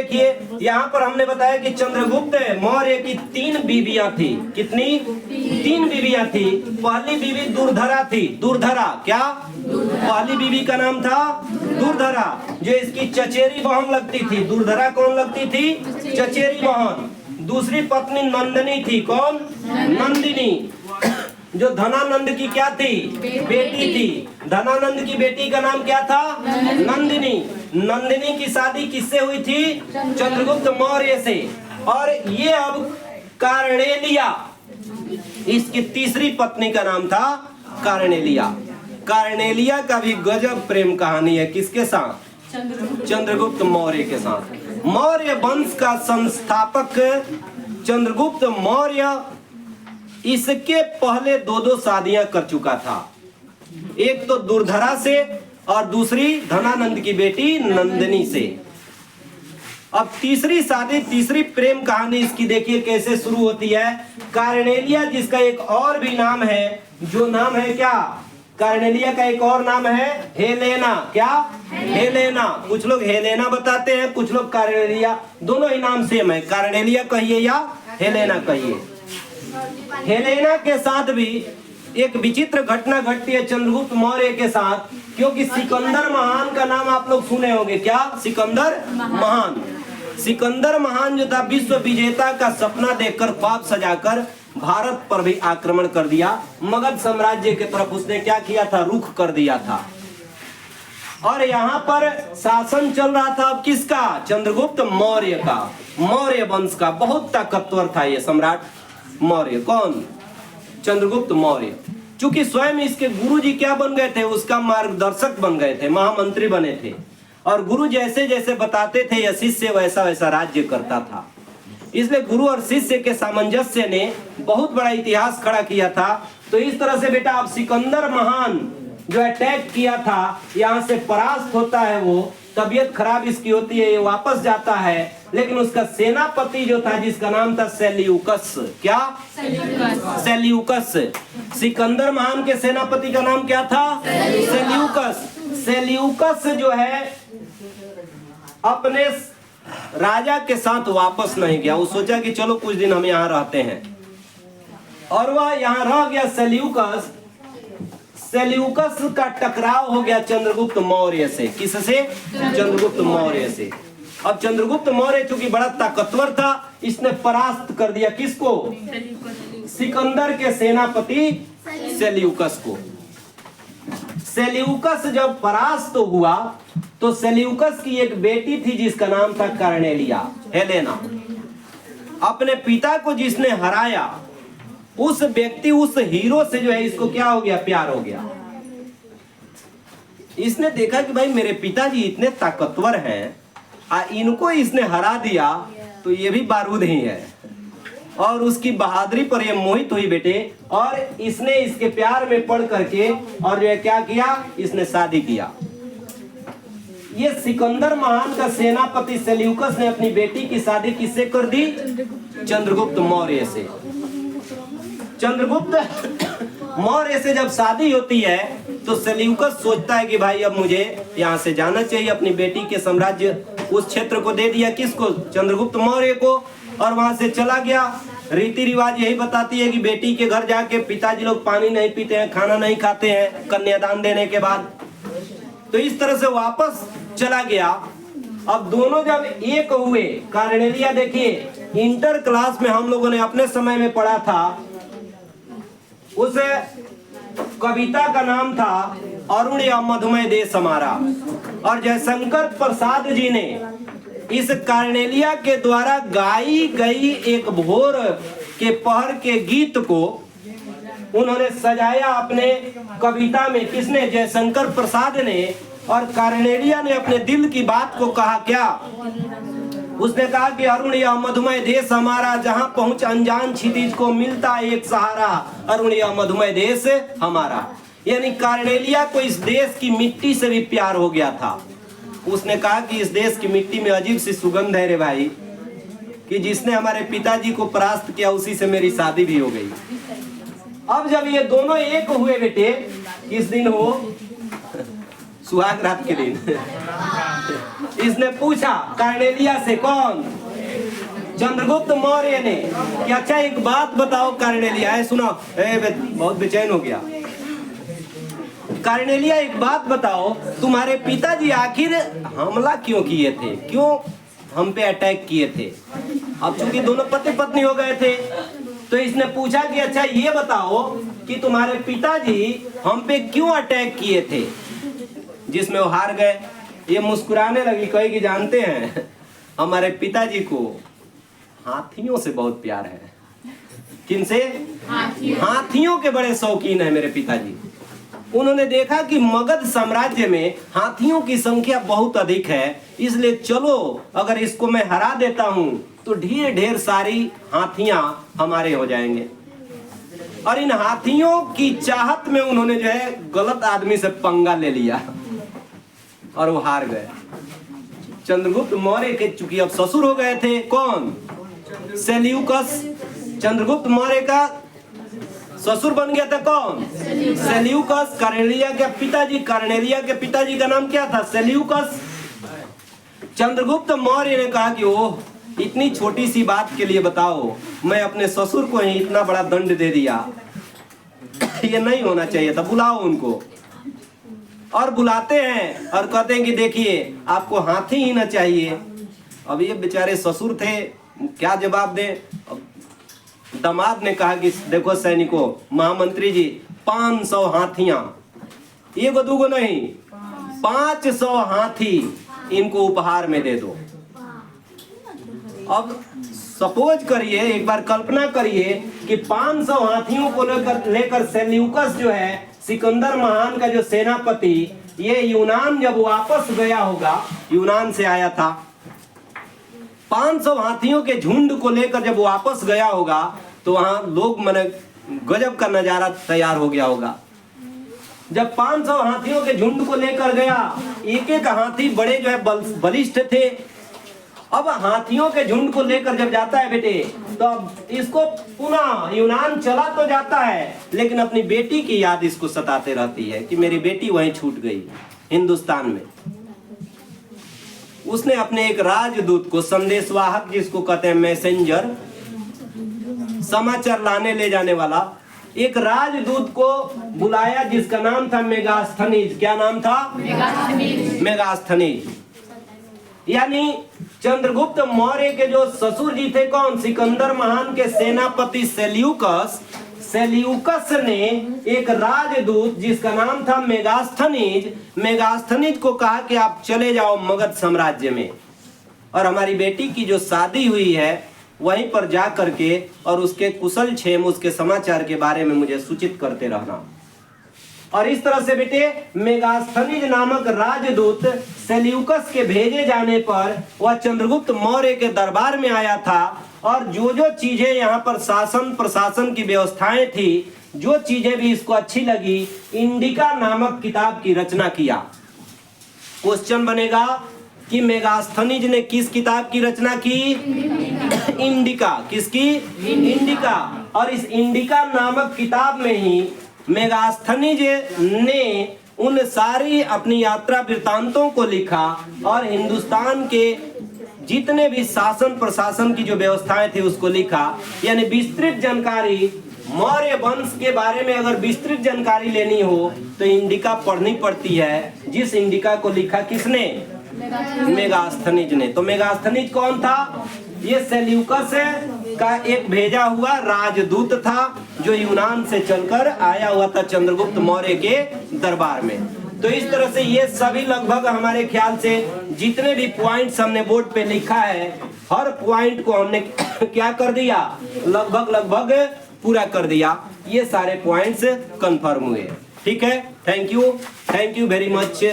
देखिए यहाँ पर हमने बताया कि चंद्रगुप्त मौर्य की 3 बीवियां थी। कितनी? 3 बीवियां थी। पहली बीवी दुर्धरा थी। दुर्धरा क्या? पहली बीवी का नाम था दुर्धरा, जो इसकी चचेरी बहन लगती थी। दुर्धरा कौन लगती थी? चचेरी बहन। दूसरी पत्नी नंदिनी थी। कौन? नंदिनी, जो धनानंद की क्या थी? बेटी थी। धनानंद की बेटी का नाम क्या था? नंदिनी। नंदिनी की शादी किससे हुई थी? चंद्रगुप्त मौर्य से। और ये अब कार्णेलिया, इसकी तीसरी पत्नी का नाम था कार्णेलिया। कार्णेलिया का भी गजब प्रेम कहानी है। किसके साथ? चंद्रगुप्त मौर्य के साथ। मौर्य वंश का संस्थापक चंद्रगुप्त मौर्य इसके पहले 2 शादियां कर चुका था। एक तो दुर्धरा से और दूसरी धनानंद की बेटी नंदिनी से। अब तीसरी शादी, तीसरी प्रेम कहानी इसकी देखिए कैसे शुरू होती है। कार्नेलिया, जिसका एक और भी नाम है, जो नाम है क्या? कार्नेलिया का एक और नाम है हेलेना। क्या? हेलेना। कुछ लोग हेलेना बताते हैं, कुछ लोग कार्नेलिया, दोनों ही नाम सेम है। कार्नेलिया कहिए या हेलेना कहिए। हेलेना के साथ भी एक विचित्र घटना घटती है चंद्रगुप्त मौर्य के साथ, क्योंकि सिकंदर महान का नाम आप लोग सुने होंगे। क्या? सिकंदर महान। सिकंदर महान जो था, विश्व विजेता का सपना देखकर ख्वाब सजाकर भारत पर भी आक्रमण कर दिया। मगध साम्राज्य की तरफ उसने क्या किया था? रुख कर दिया था। और यहाँ पर शासन चल रहा था अब किसका? चंद्रगुप्त मौर्य का, मौर्य वंश का। बहुत ताकतवर था ये सम्राट मौर्य। कौन? चंद्रगुप्त मौर्य। चूंकि स्वयं इसके गुरुजी क्या बन गए थे? उसका मार्गदर्शक बन गए थे, महामंत्री बने थे। और गुरु जैसे जैसे बताते थे या शिष्य वैसा वैसा राज्य करता था। इसलिए गुरु और शिष्य के सामंजस्य ने बहुत बड़ा इतिहास खड़ा किया था। तो इस तरह से बेटा अब सिकंदर महान जो अटैक किया था, यहाँ से परास्त होता है। वो तबीयत खराब इसकी होती है, ये वापस जाता है। लेकिन उसका सेनापति जो था, जिसका नाम था सेल्यूकस। क्या? सेल्यूकस। सिकंदर महान के सेनापति का नाम क्या था? सेल्यूकस। सेल्यूकस जो है अपने राजा के साथ वापस नहीं गया। वो सोचा कि चलो कुछ दिन हम यहाँ रहते हैं, और वह यहाँ रह गया। सेल्यूकस का टकराव हो गया चंद्रगुप्त मौर्य से। किससे? चंद्रगुप्त मौर्य से। अब चंद्रगुप्त मौर्य चूंकि बड़ा ताकतवर था, इसने परास्त कर दिया किसको? सिकंदर के सेनापति सेल्यूकस को। सेल्यूकस जब परास्त हुआ तो सेल्यूकस की एक बेटी थी जिसका नाम था कार्नेलिया, हेलेना। अपने पिता को जिसने हराया, उस व्यक्ति, उस हीरो से जो है इसको क्या हो गया? प्यार हो गया। इसने देखा कि भाई मेरे पिताजी इतने ताकतवर हैं, इनको इसने हरा दिया तो ये भी बारूद ही है। और उसकी बहादुरी पर ये मोहित हुई बेटे, और इसने इसके प्यार में पड़ करके और जो है क्या किया? इसने शादी किया। ये सिकंदर महान का सेनापति सेल्यूकस ने अपनी बेटी की शादी किससे कर दी? चंद्रगुप्त मौर्य से। चंद्रगुप्त मौर्य से जब शादी होती है तो सेल्यूकस सोचता है कि भाई अब मुझे यहाँ से जाना चाहिए। अपनी बेटी के साम्राज्य उस क्षेत्र को दे दिया। किसको? चंद्रगुप्त मौर्य को। और वहां से चला गया। रीति रिवाज यही बताती है कि बेटी के घर जाके पिताजी लोग पानी नहीं पीते हैं, खाना नहीं खाते हैं कन्यादान देने के बाद। तो इस तरह से वापस चला गया। अब दोनों जब एक हुए, कार्नेलिया देखिए इंटर क्लास में हम लोगों ने अपने समय में पढ़ा था, उस कविता का नाम था अरुण या मधुमय देश हमारा। और जयशंकर प्रसाद जी ने इस कार्नेलिया के द्वारा गाई गई एक भोर के पहर के गीत को उन्होंने सजाया अपने कविता में। किसने? जयशंकर प्रसाद ने। और कार्नेलिया ने अपने दिल की बात को कहा। क्या? उसने कहा कि अरुण या मधुमय देश हमारा, जहां पहुंच अनजान क्षितिज को मिलता एक सहारा, अरुण या मधुमय देश हमारा। यानी कार्नेलिया को इस देश की मिट्टी से भी प्यार हो गया था। उसने कहा कि इस देश की मिट्टी में अजीब सी सुगंध है रे भाई, कि जिसने हमारे पिताजी को परास्त किया उसी से मेरी शादी भी हो गई। अब जब ये दोनों एक हुए बेटे, किस दिन हो? सुहाग रात के दिन। इसने पूछा कार्नेलिया से, कौन? चंद्रगुप्त मौर्य ने कि अच्छा एक बात बताओ कार्नेलिया, है सुनो, बहुत बेचैन हो गया। कार्नेलिया एक बात बताओ, तुम्हारे पिताजी आखिर हमला क्यों किए थे, क्यों हम पे अटैक किए थे? अब चूंकि दोनों पति पत्नी हो गए थे तो इसने पूछा कि अच्छा ये बताओ कि तुम्हारे पिताजी हम पे क्यों अटैक किए थे, जिसमें वो हार गए। ये मुस्कुराने लगी, कहेगी जानते हैं हमारे पिताजी को हाथियों से बहुत प्यार है। किनसे? हाथियों के बड़े शौकीन है मेरे पिताजी। उन्होंने देखा कि मगध साम्राज्य में हाथियों की संख्या बहुत अधिक है, इसलिए चलो अगर इसको मैं हरा देता हूं तो ढेर ढेर सारी हाथियां हमारे हो जाएंगे। और इन हाथियों की चाहत में उन्होंने जो है गलत आदमी से पंगा ले लिया और वो हार गए। चंद्रगुप्त मौर्य के चूंकि अब ससुर हो गए थे, कौन? सेल्यूकस। चंद्रगुप्त मौर्य का ससुर बन गया था कौन? सेल्यूकस। कार्नेलिया के पिताजी, कार्नेलिया के पिताजी का नाम क्या था? सेल्यूकस। चंद्रगुप्त मौर्य ने कहा कि ओह, इतनी छोटी सी बात के लिए बताओ मैं अपने ससुर को ही इतना बड़ा दंड दे दिया, ये नहीं होना चाहिए था, बुलाओ उनको। और बुलाते हैं और कहते हैं कि देखिए आपको हाथी ही ना चाहिए। अब ये बेचारे ससुर थे, क्या जवाब दे? दामाद ने कहा कि देखो सैनिकों, महामंत्री जी 500 हाथियां, एगो दूगो नहीं 500 हाथी इनको उपहार में दे दो। अब सपोज करिए, एक बार कल्पना करिए कि 500 हाथियों को लेकर सेल्यूकस जो है, सिकंदर महान का जो सेनापति, ये यूनान जब वापस गया होगा, यूनान से आया था, 500 हाथियों के झुंड को लेकर जब वापस गया होगा तो वहां लोग मने गजब का नजारा तैयार हो गया होगा। जब 500 हाथियों के झुंड को लेकर गया, एक एक हाथी बड़े जो है बलिष्ठ थे। अब हाथियों के झुंड को लेकर जब जाता है बेटे, तो अब इसको पुनः यूनान चला तो जाता है, लेकिन अपनी बेटी की याद इसको सताते रहती है कि मेरी बेटी वहीं छूट गई हिंदुस्तान में। उसने अपने एक राजदूत को, संदेशवाहक जिसको कहते हैं मैसेंजर, समाचार लाने ले जाने वाला, एक राजदूत को बुलाया जिसका नाम था मेगास्थनीज। क्या नाम था? मेगास्थनीज। यानी चंद्रगुप्त मौर्य के जो ससुर जी थे, कौन? सिकंदर महान के सेनापति सेल्यूकस। सेल्यूकस ने एक राजदूत जिसका नाम था मेगास्थनीज को कहा कि आप चले जाओ मगध साम्राज्य में, और हमारी बेटी की जो शादी हुई है वहीं पर जा करके और उसके कुशल क्षेम, उसके समाचार के बारे में मुझे सूचित करते रहना। और इस तरह से बेटे मेगास्थनीज नामक राजदूत सेल्यूकस के भेजे जाने पर वह चंद्रगुप्त मौर्य के दरबार में आया था, और जो जो चीजें यहाँ पर शासन प्रशासन की व्यवस्थाएं थी, जो चीजें भी इसको अच्छी लगी, इंडिका नामक किताब की रचना किया। क्वेश्चन बनेगा कि मेगास्थनीज ने किस किताब की रचना की? इंडिका। किसकी? इंडिका। और इस इंडिका नामक किताब में ही मेगास्थनीज ने उन सारी अपनी यात्रा वृत्तांतों को लिखा, और हिंदुस्तान के जितने भी शासन प्रशासन की जो व्यवस्थाएं थी उसको लिखा। यानी विस्तृत जानकारी, मौर्य वंश के बारे में अगर विस्तृत जानकारी लेनी हो तो इंडिका पढ़नी पड़ती है, जिस इंडिका को लिखा किसने? मेगास्थनीज ने। तो मेगास्थनीज कौन था? ये सेल्यूकस का एक भेजा हुआ राजदूत था जो यूनान से चलकर आया हुआ था चंद्रगुप्त मौर्य के दरबार में। तो इस तरह से ये सभी लगभग हमारे ख्याल से जितने भी पॉइंट्स हमने बोर्ड पे लिखा है, हर पॉइंट को हमने क्या कर दिया? लगभग पूरा कर दिया। ये सारे पॉइंट्स कंफर्म हुए। ठीक है, थैंक यू वेरी मच।